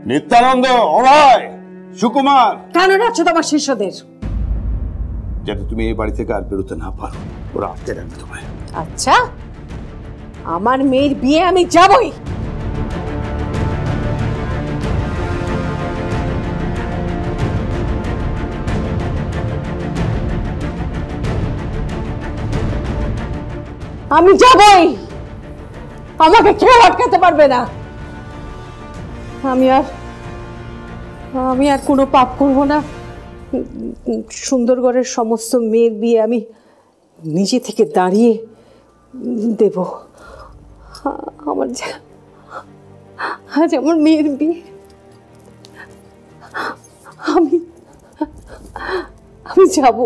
নিত্যানন্দ, অভয়, সুকুমার, কেন রাখছো তোমার শিষ্যদের? যাতে তুমি এই বাড়ি থেকে আর বেরোতে না পারো, ওরা আটকে রাখবে তোমায়। আচ্ছা, আমার মেয়ের বিয়ে আমি যাবই। আমি যাবই, আমাকে কেউ আটকাতে পারবে না। আমি আর কোনো পাপ করব না। সুন্দরগড়ের সমস্ত মেয়ের বিয়ে আমি নিজে থেকে দাঁড়িয়ে দেব। আজ আমার মেয়ের বিয়ে, আমি যাব,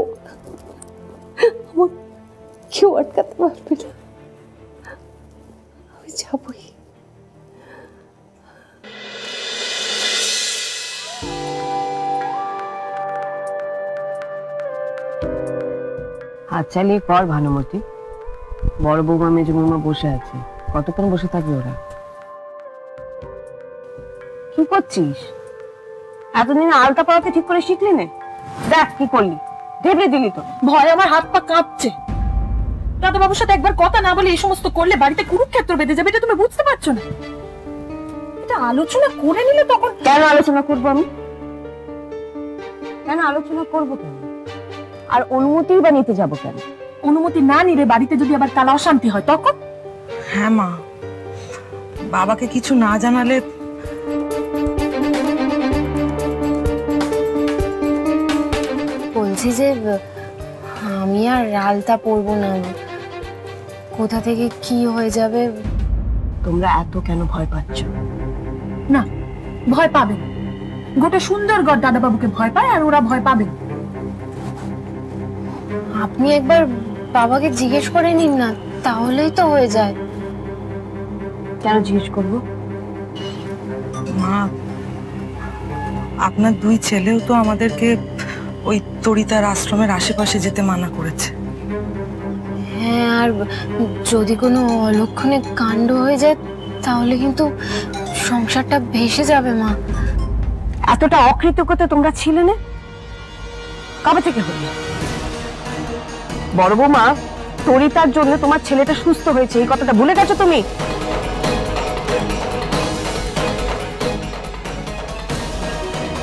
আমার কেউ আটকাতে পারবে না। আমি যাবই। হাত চালিয়ে কর ভানুমতি। বড় বৌমা মেজো বৌমা বসে আছে, কতক্ষণ বসে থাকবে ওরা? কি করছিস? এতদিনে আলতা পড়াতে ঠিক করে শিখলি না? দেখ কি করলি, ঢেবড়ে দিলি তো। ভয় আমার হাত পা কাঁপছে। দাদা বাবুর সাথে একবার কথা না বলে এই সমস্ত করলে বাড়িতে কুরুক্ষেত্র বেঁধে যাবে, এটা তুমি বুঝতে পারছো না? এটা আলোচনা করে নিলে তখন। কেন আলোচনা করবো আমি? কেন আলোচনা করবো কেন? আর অনুমতি বা নিতে যাবো কেন? অনুমতি না নিলে বাড়িতে যদি আবার কাল অশান্তি হয় তখন? হ্যাঁ মা, বাবাকে কিছু না জানালে। বলছি যে আমি আর আলতা পরবো না, কোথা থেকে কি হয়ে যাবে। তোমরা এত কেন ভয় পাচ্ছ? না, ভয় পাবে গোটা সুন্দরগড় দাদা বাবুকে ভয় পায়, আর ওরা ভয় পাবে। আপনি একবার বাবাকে জিজ্ঞেস করে নিন না, তাহলেই তো হয়ে যায়। কেন জিজ্ঞেস করবো? মা, আপনার দুই ছেলেও তো আমাদেরকে ওই তরিতার আশ্রমের আশেপাশে যেতে মানা করেছে। হ্যাঁ, আর যদি কোনো অলক্ষণে কাণ্ড হয়ে যায় তাহলে কিন্তু সংসারটা ভেসে যাবে মা। এতটা অকৃতজ্ঞতা তোমরা ছিলে না? কবে থেকে হলো? বড় বৌমা, তরিতার জন্য তোমার ছেলেটা সুস্থ হয়েছে, এই কথাটা ভুলে গেছো তুমি?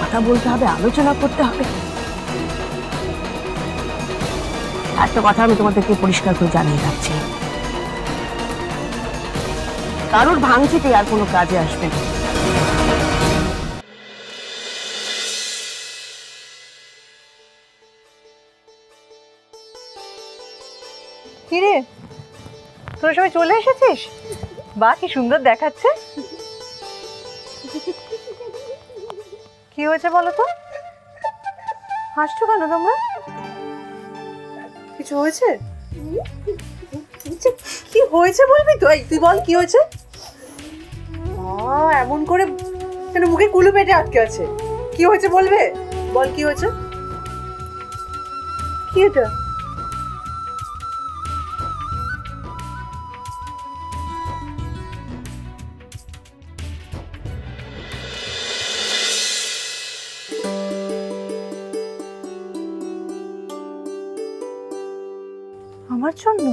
কথা বলতে হবে, আলোচনা করতে হবে। একটা কথা আমি তোমাদেরকে পরিষ্কার করে জানিয়ে রাখছি, কারোর ভাঙচিতে আর কোনো কাজে আসবে না। কিরে, তোর সবাই চলে এসেছিস? বাহ, কি সুন্দর দেখাচ্ছে। কি হয়েছে বলো তো? হাসছো কেন তোমরা? কিছু হয়েছে? কি হয়েছে বলবি তো? তুই বল কি হয়েছে। এমন করে কেন মুখে কুলু পেটে আটকে আছে? কি হয়েছে বলবে? বল কি হয়েছে। কি এটা? আমার জন্য?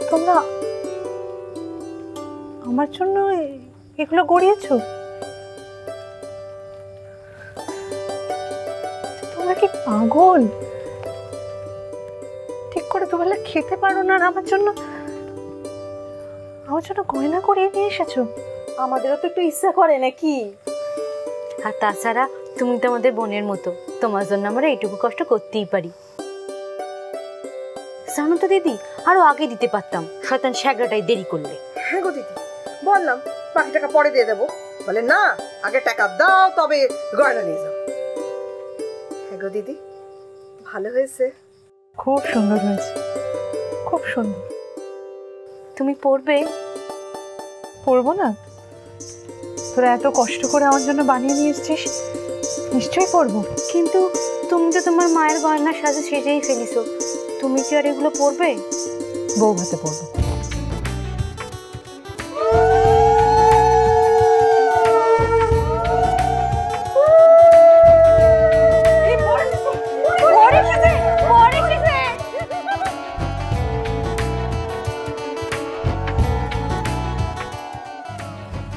তোমরা আমার জন্য এগুলো গড়িয়েছো? তোমরা কি পাগল? ঠিক করে দুবেলা খেতে পারো না, আর আমার জন্য গয়না করিয়ে নিয়ে এসেছো? আমাদেরও তো একটু ইচ্ছা করে নাকি? আর তাছাড়া তুমি তো আমাদের বোনের মতো, তোমার জন্য আমরা এইটুকু কষ্ট করতেই পারি। জানো তো দিদি, আরো আগে দিতে পারতাম, শয়তান শ্যাগড়াটাই দেরি করলে। হ্যাঁ গো দিদি, বললাম বাকি টাকা পরে দিয়ে দেবো, বলে না আগে টাকা দাও তবে গয়না নিয়ে যাও। হ্যাঁ গো দিদি, ভালো হয়েছে, খুব সুন্দর হয়েছে, খুব সুন্দর। তুমি পরবে? পরবো না? তোরা এত কষ্ট করে আমার জন্য বানিয়ে নিয়ে এসছিস, নিশ্চয়ই পরবো। কিন্তু তুমি তো তোমার মায়ের গয়না সাজে সেজেই ফেলিছো, তুমি কি আর এগুলো পরবে? বউ ভাতে পড়বো।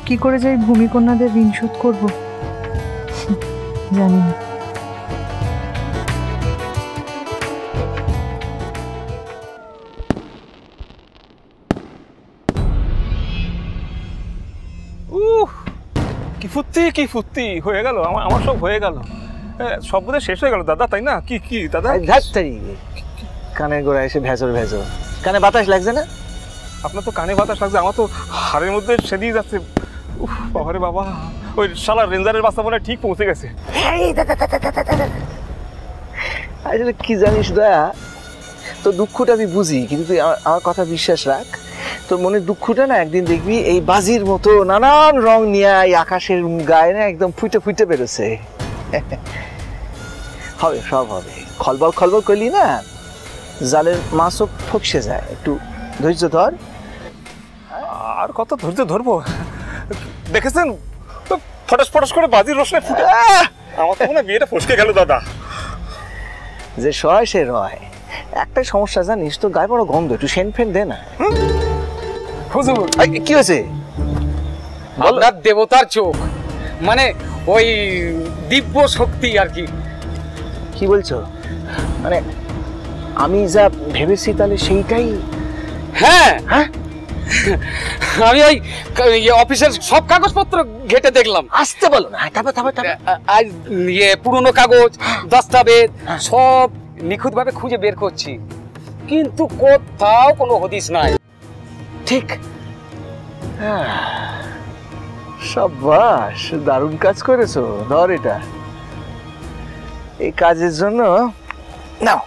কি করে যাই ভূমিকন্যাদের ঋণ শোধ করবো জানি না। কি ফুর্তি হয়ে গেল, আমার সব হয়ে গেল, সব বোধহয় শেষ হয়ে গেল দাদা, তাই না? কি কি দাদা? কানের গোড়ায় এসে ভেজর ভেজর, কানে বাতাস লাগছে না? আপনার তো কানে বাতাস লাগছে, আমার তো হাড়ের মধ্যে সেদিয়ে যাচ্ছে। উফ বাবারে বাবা, ওই শালা রেঞ্জারের বাচ্চা মনে ঠিক পৌঁছে গেছে। আসলে কি জানিস দয়া, তো দুঃখটা আমি বুঝি, কিন্তু তুই আমার কথা বিশ্বাস রাখ, তোর মনের দুঃখটা না একদিন দেখবি এই বাজির মতো নানান রং নিয়ে এই আকাশের গায়ে না একদম ফুটে ফুটে বেরোছে। হবে, সব হবে। খলবল খলবল করলি না জালের মাছও ফকসে যায়। একটু ধৈর্য ধর। আর কত ধৈর্য ধরবো? দেখেছেন ফটাস ফটাস করে বাজির রোশনে ফুটে, আমার তো মনে হয় বিয়েটা ফসকে গেল দাদা। যে সয় সে রয়। একটা সমস্যা জানিস, তো গায়ে বড় গন্ধ, একটু সেন্ট ফেন্ট দে না। হুজুর কি হয়েছে? আপনার দেবতার চোখ, মানে ওই দিব্য শক্তি আর কি। কি বলছো? মানে আমি যা ভেবেছি তাহলে সেইটাই? হ্যাঁ হ্যাঁ, আমি ওই অফিসের সব কাগজপত্র ঘেটে দেখলাম। আসতে বলো না, আর পুরনো কাগজ দস্তাবেজ সব নিখুঁতভাবে খুঁজে বের করছি, কিন্তু কোথাও কোনো হদিস নাই। ঠিক, সাবাস, দারুণ কাজ করেছো। ধর এটা, এই কাজের জন্য নাও,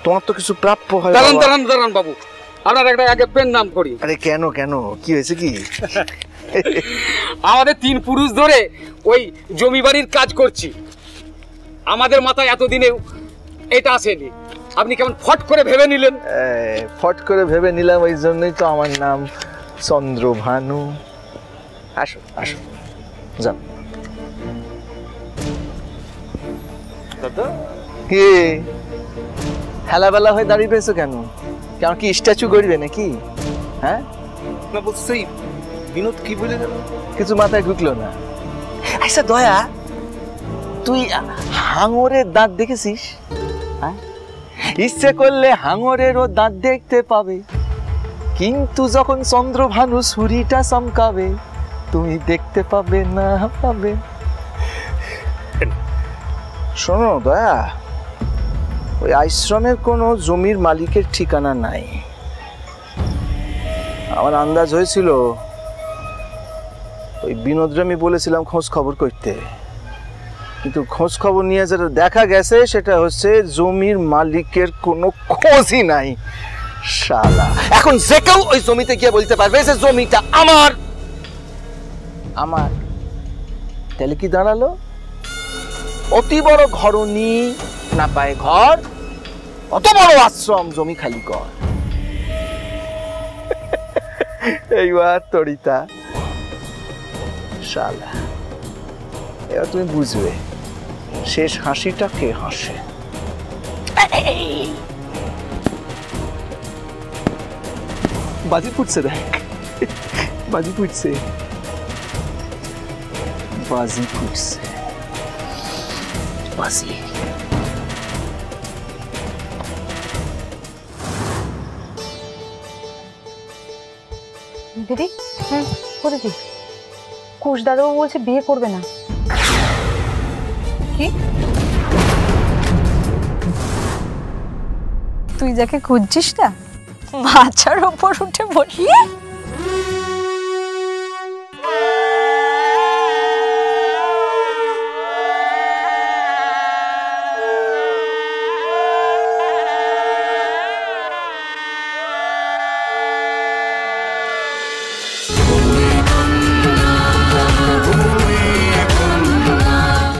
তোমার তো কিছু প্রাপ্য হয়। দাঁড়ান দাঁড়ান দাঁড়ান বাবু, আপনার একটা আগে পেন নাম করি। আরে কেন কেন, কি হয়েছে কি? আমাদের 3 পুরুষ ধরে ওই জমি বাড়ির কাজ করছি, আমাদের মাথায় এতদিনে এটা আসেনি, আপনি কেমন ফট করে ভেবে নিলেন? ফট করে ভেবে নিলাম, ওই জন্যই তো আমার নাম চন্দ্রভানু। আসো আসো, যান। দাদা কে হেলাবেলা হয়ে দাঁড়িয়ে পেয়েছো কেন? কেমন কি স্ট্যাচু গড়বে নাকি? হ্যাঁ না, বলছি বিনোদ কি বলে গেল, কিছু মাথায় ঢুকলো না। আচ্ছা দয়া, তুই হাঙরের দাঁত দেখেছিস? হ্যাঁ, ইচ্ছে করলে হাঙরেরও দাঁত দেখতে পাবে, কিন্তু যখন চন্দ্রভানু ছুরিটা চমকাবে তুমি দেখতে পাবে না পাবে। শোনো দয়া, ওই আশ্রমের কোনো জমির মালিকের ঠিকানা নাই। আমার আন্দাজ হয়েছিল, ওই বিনোদরে আমি বলেছিলাম খোঁজ খবর করতে, কিন্তু খোঁজ খবর নিয়ে যেটা দেখা গেছে সেটা হচ্ছে জমির মালিকের কোনো খোঁজই নাই। শালা, এখন যে কেউ ওই জমিতে গিয়ে বলতে পারবে যে জমিটা আমার। আমার তাহলে কি দাঁড়ালো? অতি বড় ঘরনি না পায় ঘর, অত বড় আশ্রম জমি খালি কর। এইবার তরিতা শালা, এবার তুমি বুঝবে শেষ হাসিটা কে হাসে। বাজি ফুটছে, দেখ বাজি ফুটছে, বাজি ফুটছে, বাজি। দিদি, করেছি। কুশ দাদাও বলছে বিয়ে করবে না। কি? তুই যাকে খুঁজছিস না, মাচার ওপর উঠে বসলি?